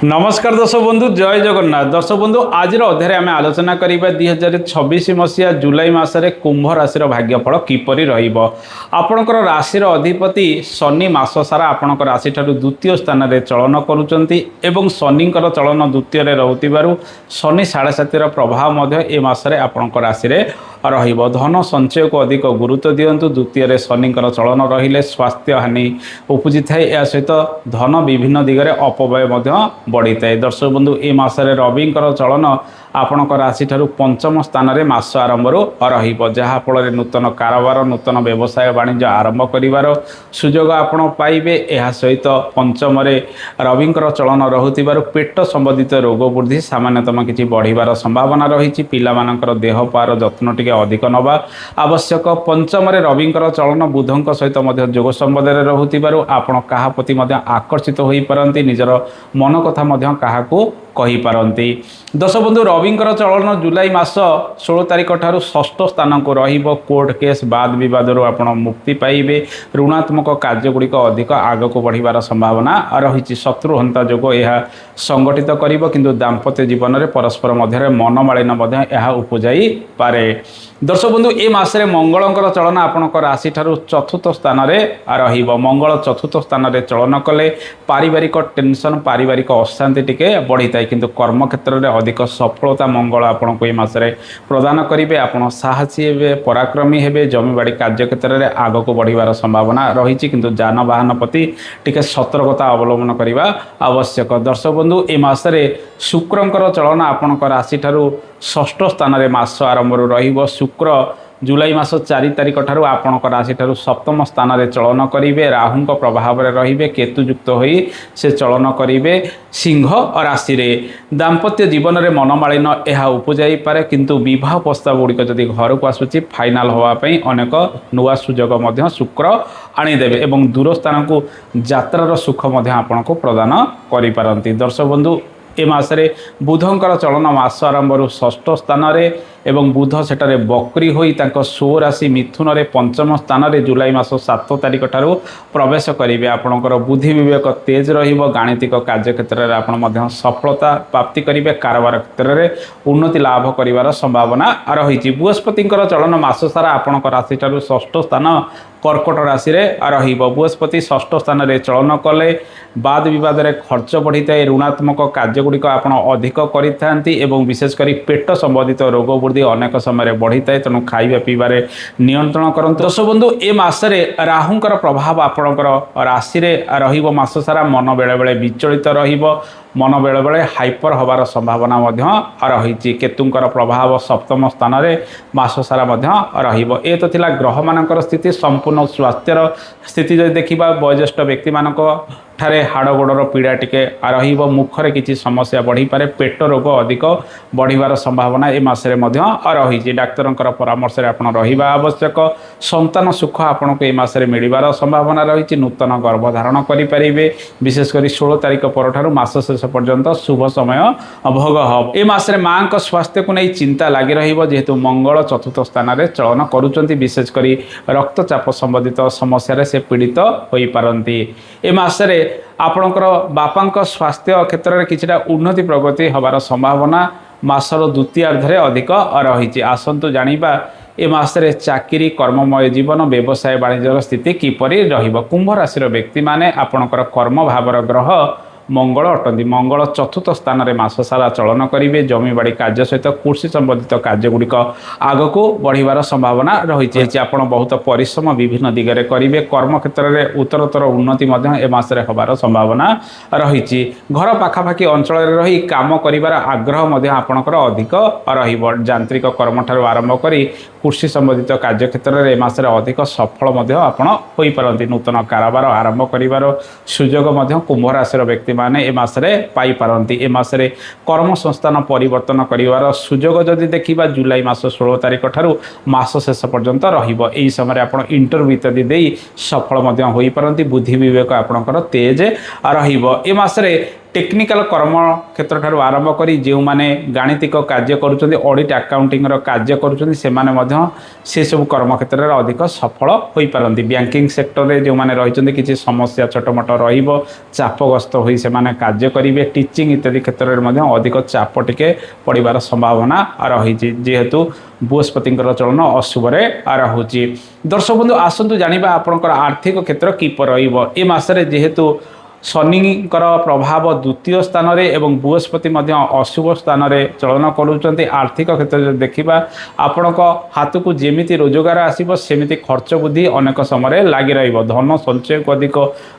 नमस्कार दर्शक बंधु जय जगन्नाथ दर्शक बंधु आज अध्याय आम आलोचना करवा 2026 मसीहा जुलाई मसरे कुंभ राशि भाग्यफल किपरि आपणकर राशि अधिपति शनि मास सारा आपणकर राशि ठारू द्वितीय स्थान में चलन करुँच शनिकर चलन द्वितीय रोकु शनि 7.5 प्रभाव ए मसरे आपणकर राशि धन संचय को अधिक गुरुत्व दिंतु द्वितीय शनिकर चलन रहिले स्वास्थ्य हानि उपजी थाए या सहित धन विभिन्न दिगरे अपव्यय बढ़ी थाए। दर्शक बंधु ए मासरे रविंकर चलन आपणक राशि ठारू पंचम स्थान में मास आरंभ जहाँफल नूतन कारोबार नूतन व्यवसाय वाणिज्य आरंभ कर सुजोग आपण पाइबे। यह सहित पंचम रविंकर चलन रहुतिबारु पेट संबंधित रोग वृद्धि सामान्यतम किसी बढ़िबार संभावना रही पिलामानकर देह पार जत्न टिके अधिक नवा आवश्यक। पंचम रविंकर चलन बुधों सहित जोग संबंध में रहुतिबारु आपण काहा प्रति आकर्षित हो पारती निजर मन कथा काहाकू कही पारती। दर्शक बंधु रविंकर चलन जुलाई मास 16 तारिख ठारू षष्ठ स्थान को रहिबो। कोर्ट केस बाद विवाद आपण मुक्ति पाइबे। ऋणात्मक कार्यगुड़िक अधिक आग को बढ़िबार संभावना रही। शत्रुहंता जोग यह संगठित करिबो किंतु दाम्पत्य जीवन में परस्पर मध्य मनमालिन उपजाई पारे। दर्शक बंधु ए मासरे मंगलंकर चलन आपणक राशि ठारू चतुर्थ स्थान में रहिबो। मंगल चतुर्थ स्थान में चलन कले पारिवारिक टेंशन पारिवारिक अशांति टिके बढ़ी थाए किंतु कर्म क्षेत्र में अधिक सफलता मंगल आपन को मसरे प्रदान करेंगे। आपड़ साहसी हे पराक्रमी हे जमीबाड़ी कार्य क्षेत्र में आग को बढ़िबार संभावना रही किंतु जानवाहन प्रति टिके सतर्कता अवलंबन करने आवश्यक। दर्शक बंधु ए मासरे शुक्रंकर चलन आपणक राशि ठारू षष्ठ स्थान में मास आरंभ रहिबो। शुक्र जुलाई मास 4 तारिख ठारू आपणक राशि ठारू सप्तम स्थान में चलन करेंगे। राहु प्रभाव में रे केतुयुक्त हो से चलन करेंगे सिंह राशि रे। दाम्पत्य जीवन में मनमालिन यह उपजाई पारे किंतु विवाह प्रस्ताव गुड़िक जदि घर को आसूची फाइनाल होगापी अनेक नुआ सुजोग शुक्र आनीदेवे और दूर स्थान को यात्रार सुख आपण को प्रदान करिपारंती। दर्शक बंधु ए मासरे बुधंकर चलन मास आरंभ षष्ठ स्थान में एवं बुध सेठारे बकरी होई तांको सो राशि मिथुन रे पंचम स्थान में जुलाई मास 7 तारिख ठारू प्रवेश करेंगे। आपणकर बुद्धि विवेक तेज रहिबो। गाणितिक कार्य क्षेत्र में आपण मध्य सफलता प्राप्ति करेंगे। कारोबार क्षेत्र में उन्नति लाभ करिवार संभावना रही। बृहस्पतिंकर चलन मास सारा आपणक राशि ठारू षष्ठ स्थान कर्कट राशि रे रहिबो। बृहस्पति षष्ठ स्थान में चलन कले बाद विवाद में खर्च बढ़ी थाए। ऋणात्मक कार्यगुड़िक आपण अधिक करिथांती एवं विशेषकर पेट संबंधित रोग वृद्धि अनेक समय बढ़ी थाए तेणु खाइबा पीबारे नियंत्रण करंतु। दर्शक बंधु ए मासरे राहुंकर प्रभाव आपणकर राशि रे रहिबो। मास सारा मन बेले बेले विचलित रहिबो। मन बेले बेले हाइपर होबार संभावना रही। केतुंकर प्रभाव सप्तम स्थान में मास सारा रहिबो। ए तो थिला ग्रह मानकर स्थिति। संपूर्ण स्वास्थ्यर स्थिति जदि देखिबा वयोज्येष्ठ व्यक्ति मानक ठारे हाड़ गोड़र पीड़ा टिके रहिबो। मुखरे किछि समस्या बढ़ी पारे। पेट रोग अधिक बढ़िबार संभावना ए मासरे रही। डाक्तरंकर परामर्श रे आपण रहिबा आवश्यक। संतान सुख आपण को ए मासरे मिलिबार संभावना रही। नूतन गर्भधारण करि परिबे। विशेषकर 16 तारिख परठारु मास शेष पर्यंत शुभ समय भोग हो। ए मासरे मां को स्वास्थ्य को नहीं चिंता लगी रहिबो जेहेतु मंगल चतुर्थ स्थान में चलन करुचंती। विशेषकर रक्तचाप संबंधित समस्या से पीड़ित होई पारंती। ए मासरे आपणकर बापांक स्वास्थ्य क्षेत्र में किछिटा उन्नति प्रगति होबार संभावना मासर द्वितीयार्धरे अधिक रही। आसंतु जानिबा ए मासरे चाकरी कर्ममय जीवन व्यवसाय वाणिज्य स्थिति किपरि रहिबो। कुंभ राशि व्यक्ति माने आपणकर कर्म भावर ग्रह मंगल अटंती। मंगल चतुर्थ स्थान में मास सारा चलन करेंगे। जमीबाड़ी कार्य सहित कृषि संबंधित कार्यगुड़िक आग को बढ़िबार संभावना रही। आपड़ बहुत परिश्रम विभिन्न दिगरे करेंगे। कर्म क्षेत्र में उत्तरोत्तर उन्नति ए मासरे होबार संभावना रही। घर पाखापाखि अंचल रही काम करिबार आग्रह आपणकर अधिक रहिबो। यांत्रिक कर्म ठारू आरंभ करी कृषि संबंधित कार्य क्षेत्र में मासरे अधिक सफल आपण होई पारंती। नूतन कारोबार आरंभ करिबार सुजोग कुंभ राशि व्यक्ति माने ए मासरे पाई पारंती। ए मासरे कर्म संस्थान परिवर्तन करिवार सुजोग जदि देखिबा जुलाई मास 16 तारिख ठारू मास शेष पर्यंत रहिबो। एही समय आपण इंटरव्यू इत्यादि देई सफल होई पारंती। बुद्धि विवेक आपणकर तेज रहिबो। ए मासरे टेक्निकल कर्म क्षेत्र ठारू आरंभ करी जो माने गाणितिक कार्य करुछन्ति ऑडिट अकाउंटिंग रो कार्य करुछन्ति से माने मध्य से सब कर्म क्षेत्र रे अधिक सफल होई पारंती। बैंकिंग सेक्टर रे जो माने रहिछन्ति किछि समस्या छोट मोट रहिबो चापग्रस्त होई से माने कार्य करिवे। टीचिंग इत्यादि क्षेत्र रे मध्य अधिक चाप टिके पड़िबार संभावना रहिछि जेहेतु बृहस्पति चलन अशुभ रहुछि। दर्शक बंधु आसंतु जानिबा आपनकर आर्थिक क्षेत्र किपर रहिबो ए मासरे जेहेतु शनिकर प्रभाव द्वितीय स्थान रे एवं बृहस्पति मध्य अशुभ स्थान रे चलन करूचंती। आर्थिक क्षेत्र देखिबा आपनक हाथ को जेमिति रोजगार आसीबो सेमिति खर्च बुद्धि अनेक समय लागि रहइबो। धन संचय को अधिक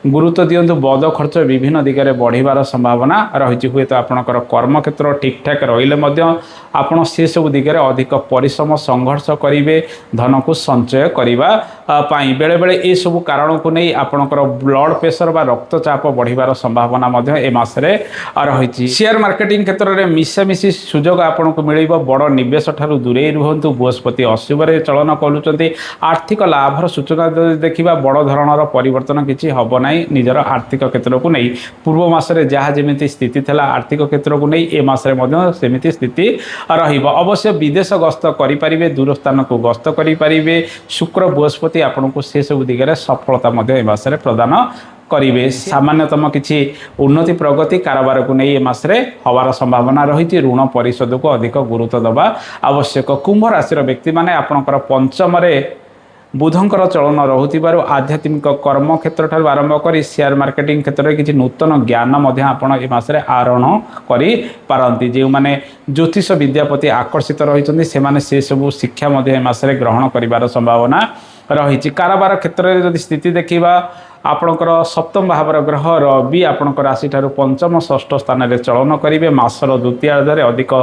गुरुत्व दियंतु। बद खर्च विभिन्न दिगरे बढ़िबार संभावना रहिछि। हुए तो आपनकर कर्म क्षेत्र ठीक ठाक रहिले मध्य आपण से सब दिगरे अधिक परिश्रम संघर्ष करिवे धन को संचय करिबा पाई। बेले बेले ए सब कारण को नै आपनकर ब्लड प्रेशर बा रक्तचाप बढ़िबार संभावना मध्य ए मासरे रहिछि। शेयर मार्केटिंग क्षेत्र रे मिसामिसी सुजोग आपनको मिलिबो। बड़ निवेश ठारू दूरे रुहंतु। बृहस्पति अशुभ रे चलन करूचंती। आर्थिक लाभर सूचना देखिबा बड़ धरणर परिवर्तन किछि हबो नै। निजर आर्थिक क्षेत्र को नै पूर्व मासरे जहा जेमिति स्थिति थला आर्थिक क्षेत्र को नै ए मासरे मध्य सेमिति स्थिति रहिबो। अवश्य विदेश गस्त करि परिबे दूर स्थान को गस्त करि परिबे। शुक्र बृहस्पति आपनको से सब दिगरे सफलता मध्य ए मासरे प्रदान करिवे। सामान्यतम किछि उन्नति प्रगति कारोबार को नहीं मासरे हवार संभावना रही। ऋण परिशोध को अधिक गुरुत्व दबा आवश्यक। कुंभ राशि व्यक्ति माने आपनकर पंचम रे बुधंकर चलन रहुतिबारु आध्यात्मिक कर्म क्षेत्र ठारू आरंभ करी शेयर मार्केटिंग क्षेत्र में किछि नूतन ज्ञान मध्य आपण ए मासरे आरोहण करि पारंती। जे माने ज्योतिष विद्या प्रति आकर्षित रहिछन्ति से माने से सब शिक्षा मध्य ए मासरे ग्रहण करिवार संभावना रही। कारोबार क्षेत्र में जदि स्थिति देखिबा आपणकर सप्तम भावर ग्रह रवि आपणकर राशि ठारू पंचम षष्ठ स्थान में चलन करेंगे। मासर द्वितीयार्धरे अधिक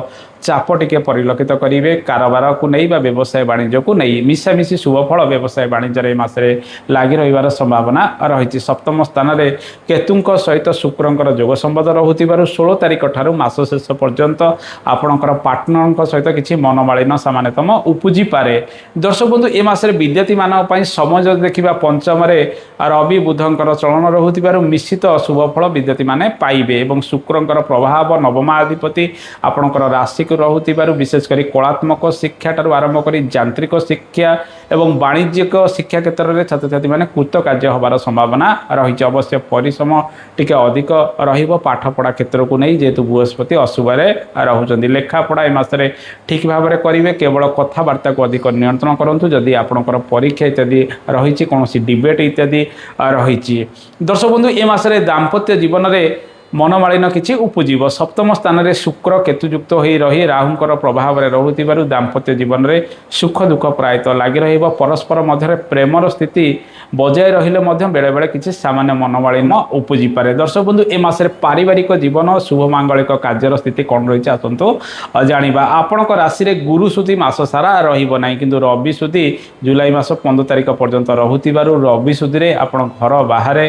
चाप टिके परिलक्षित करेंगे। कारोबार को नहीं बा व्यवसाय वाणिज्य को नहीं मिसामिशी शुभफल व्यवसाय वाणिज्य मासरे लगी रहिबार संभावना रही। सप्तम स्थान में केतुंक सहित शुक्रंकर जोग संबंध रहुतिबारु 16 तारिख ठारू मास शेष पर्यंत आपणकर पार्टनर सहित किछि मनमालिन सामान्यतम उपजी पारे। दर्शक बंधु ए मासरे विद्यार्थी मानक पई समय देखिबा पंचम रे रवि बुधंकर चलन रहुतिबारु मिश्रित शुभ फल विद्यार्थी माने पाइबे। एवं शुक्रंकर प्रभाव नवमाधिपति आपणकर राशि को रहुतिबारु विशेष करी कलात्मक शिक्षा ठारू आरंभ करी यांत्रिक शिक्षा एवं वाणिज्यिक शिक्षा क्षेत्र में छात्र छात्री माने कृत कार्य होबार संभावना रही। अवश्य परिश्रम टिके अधिक रहिबो पाठ पढ़ा क्षेत्र को नहीं जेहेतु बृहस्पति अशुभ रे रहुचंदी। लेखा पढ़ा ए मासरे ठीक भाव में करेंगे। केवल कथबार्ता को अधिक नियंत्रण करंतु। जदि आपणकर परीक्षा इत्यादि रही कौन डिबेट इत्यादि रही। दर्शक बंधु ए मासरे दाम्पत्य जीवन में मनमालिन किछि उपजीव। सप्तम स्थान में शुक्र केतुयुक्त हो रही राहुंकर प्रभाव में रहुतिबारु दाम्पत्य जीवन में सुख दुख प्रायतः लगी रहिबो। परस्पर मध्य प्रेमर स्थिति बजाय रहिले मध्य बेले बेले किछि सामान्य मनमालिन उपजी पारे। दर्शक बंधु ए मासरे पारिवारिक जीवन शुभ मांगलिक कार्यर स्थिति कौन रही आसतु जानिबा। आपणक राशि रे गुरु सुधी मास सारा रहिबो नाही किंतु रवि सुधी जुलाई मास 15 तारिख पर्यंत रहुतिबारु रवि सुधी रे आपण घर बाहर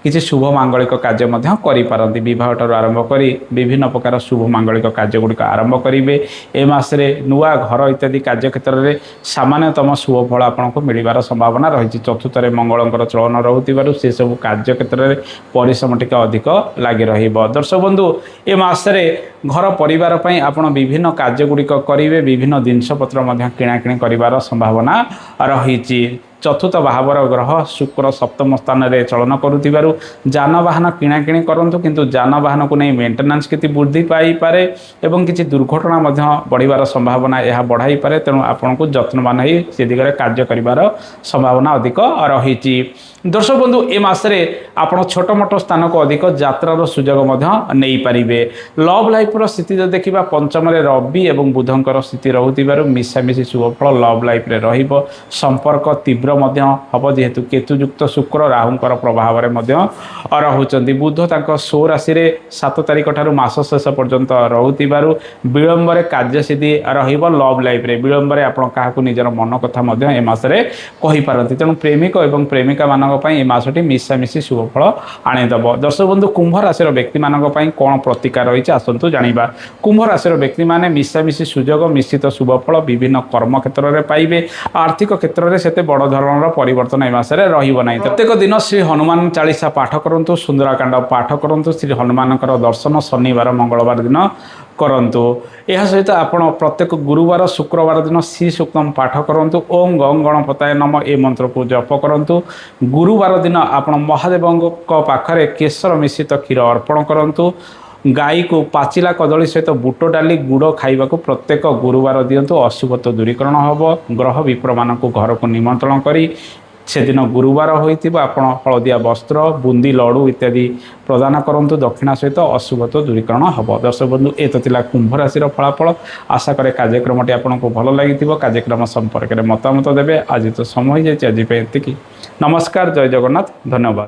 किसी शुभ मांगलिक कार्य करिपारती। बह ठार आरंभ करी विभिन्न प्रकार शुभ मांगलिक कार्य गुड़िक आरंभ करेंगे। ए मासरे नुआ घर इत्यादि कार्य क्षेत्र में सामान्यतम शुभ फल आपको मिलबार संभावना रही। चतुर्थ मंगलंकर चलन रहुतिबारु से सब कार्य क्षेत्र में परिश्रम टिके अधिक लगी रहिबो। दर्शक बंधु ए मासरे घर परिवार पई आपण विभिन्न कार्य गुड़िक करेंगे। विभिन्न जिनपतर किणाकिणी करिवार संभावना रही। चतुर्थ भावर ग्रह शुक्र सप्तम स्थान में चलन करुथिबारु जानवाहन किणाकिणी करंतु किंतु जानवाहन को नहीं मेंटेनेंस किति वृद्धि पाई पारे एवं किछि दुर्घटना मध्य बढ़िबार संभावना यह बढ़ाई पारे। तेणु आपनको जत्नवान होई से दिगरे कार्य करिवार संभावना अधिक रही। दर्शक बंधु ए मासरे आपण छोट मोट स्थान को अधिक यात्रार सुजोग मध्य नहीं पारिबे। लव लाइफ रो स्थिति जो देखिबा पंचम रे रवि एवं बुधंकर स्थिति रहुतिबारु मिसामिसी शुभ फल लव लाइफ रे रहिबो। संपर्क तीव्र मध्य हब जेहेतु केतुयुक्त शुक्र राहुंकर प्रभाव रे मध्य रहुचंदी। बुध तांको 16 राशि रे 7 तारिख ठारू मास शेष पर्यंत रहुतिबारु विलंब रे कार्य सिद्धि रहिबो। लव लाइफ रे विलंब रे आपण काहाकू निजर मन कथा मध्य ए मासरे कहि पारंती। तेणु प्रेमिक एवं प्रेमिका मानक पई ए मासटी मिसामिसी शुभ फल आनिदब। दर्शक बंधु कुंभ राशि व्यक्ति मानक पई कोन प्रतिकार रही आसंतु जानिबा। कुंभ राशि व्यक्ति माने मिसामिसी सुजोग मिश्रित शुभ फल विभिन्न कर्म क्षेत्र में पाइबे। आर्थिक क्षेत्र में सेते बड़ धरण परिवर्तन ए मास रहिब नाही। प्रत्येक दिन श्री हनुमान चालीसा पाठ करंतु, सुंदरकांड पाठ करंतु, श्री हनुमान दर्शन शनिवार मंगलवार दिन करंतु। यह सहित आपण प्रत्येक गुरुवार शुक्रवार दिन श्री सूक्तम पाठ करंतु। ओम गं गणपताय नमः ए मंत्र को जप करंतु। गुरुवार दिन आपण महादेव पाखरे केशर मिश्रित क्षीर अर्पण करंतु। गाई को पाचिला कदली सहित बुट डाली गुड़ खाइबा को प्रत्येक गुरुवार दिंतु। अशुभत्व दूरीकरण हम। ग्रह विप्र मान को घर को निमंत्रण करी से दिन गुरुवार होइतिबा आपण हलदिया वस्त्र, बुंदी, लडू इत्यादि प्रदान करंतु। दक्षिणा सहित अशुभत्व दूरीकरण हम। दर्शक बंधु ए तो थिला कुंभ राशि फलाफल। आशा करे कार्यक्रमटी आपको भल लगी। कार्यक्रम संपर्क में मतामत देवे। आज तो समय हो जाए, आज एतिकी। नमस्कार, जय जगन्नाथ, धन्यवाद।